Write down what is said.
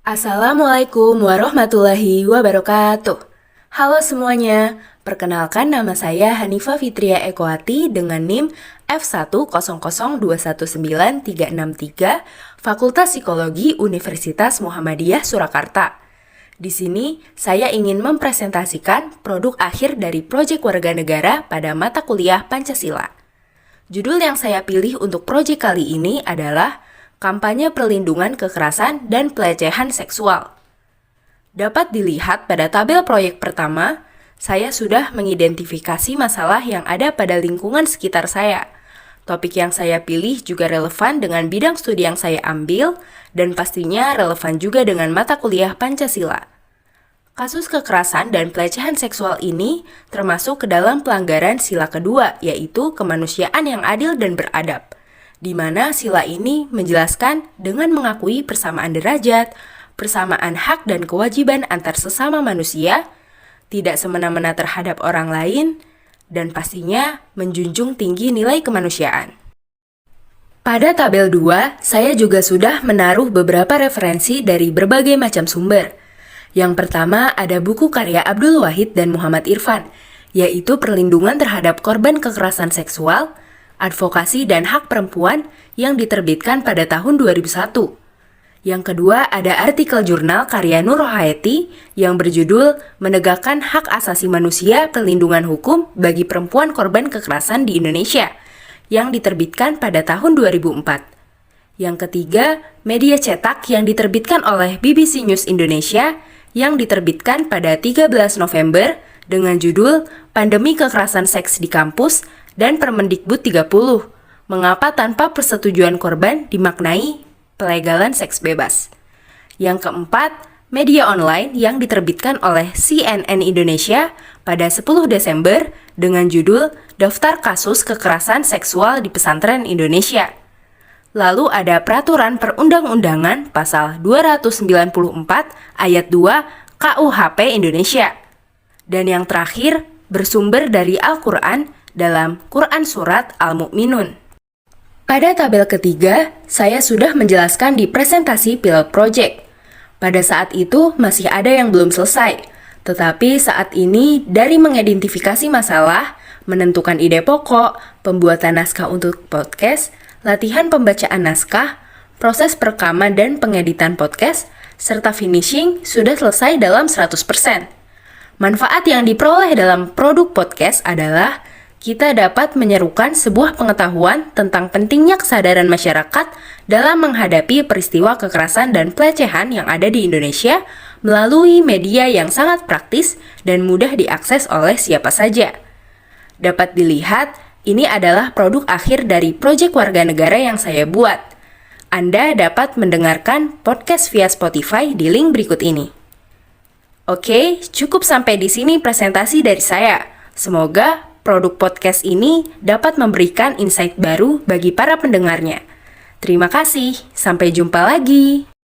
Assalamualaikum warahmatullahi wabarakatuh. Halo semuanya, perkenalkan nama saya Hanifah Fitria Ekoati dengan NIM F100219363 Fakultas Psikologi Universitas Muhammadiyah Surakarta. Di sini, saya ingin mempresentasikan produk akhir dari proyek warga negara pada mata kuliah Pancasila. Judul yang saya pilih untuk proyek kali ini adalah Kampanye Perlindungan Kekerasan dan Pelecehan Seksual. Dapat dilihat pada tabel proyek pertama, saya sudah mengidentifikasi masalah yang ada pada lingkungan sekitar saya. Topik yang saya pilih juga relevan dengan bidang studi yang saya ambil, dan pastinya relevan juga dengan mata kuliah Pancasila. Kasus kekerasan dan pelecehan seksual ini termasuk ke dalam pelanggaran sila kedua, yaitu kemanusiaan yang adil dan beradab, di mana sila ini menjelaskan dengan mengakui persamaan derajat, persamaan hak dan kewajiban antar sesama manusia, tidak semena-mena terhadap orang lain, dan pastinya menjunjung tinggi nilai kemanusiaan. Pada tabel 2, saya juga sudah menaruh beberapa referensi dari berbagai macam sumber. Yang pertama ada buku karya Abdul Wahid dan Muhammad Irfan, yaitu Perlindungan Terhadap Korban Kekerasan Seksual, Advokasi dan Hak Perempuan yang diterbitkan pada tahun 2001. Yang kedua ada artikel jurnal karya Nur Hayati yang berjudul Menegakkan Hak Asasi Manusia Perlindungan Hukum bagi Perempuan Korban Kekerasan di Indonesia yang diterbitkan pada tahun 2004. Yang ketiga, media cetak yang diterbitkan oleh BBC News Indonesia yang diterbitkan pada 13 November dengan judul Pandemi Kekerasan Seks di Kampus dan Permendikbud 30, mengapa tanpa persetujuan korban dimaknai pelegalan seks bebas. Yang keempat, media online yang diterbitkan oleh CNN Indonesia pada 10 Desember dengan judul Daftar Kasus Kekerasan Seksual di Pesantren Indonesia. Lalu ada Peraturan Perundang-undangan Pasal 294 Ayat 2 KUHP Indonesia. Dan yang terakhir, bersumber dari Al-Quran dalam Quran Surat Al-Mu'minun. Pada tabel ketiga, saya sudah menjelaskan di presentasi pilot project. Pada saat itu masih ada yang belum selesai, tetapi saat ini dari mengidentifikasi masalah, menentukan ide pokok, pembuatan naskah untuk podcast, latihan pembacaan naskah, proses perekaman dan pengeditan podcast, serta finishing sudah selesai dalam 100%. Manfaat yang diperoleh dalam produk podcast adalah kita dapat menyerukan sebuah pengetahuan tentang pentingnya kesadaran masyarakat dalam menghadapi peristiwa kekerasan dan pelecehan yang ada di Indonesia melalui media yang sangat praktis dan mudah diakses oleh siapa saja. Dapat dilihat, ini adalah produk akhir dari proyek warga negara yang saya buat. Anda dapat mendengarkan podcast via Spotify di link berikut ini. Oke, cukup sampai di sini presentasi dari saya. Semoga produk podcast ini dapat memberikan insight baru bagi para pendengarnya. Terima kasih, sampai jumpa lagi.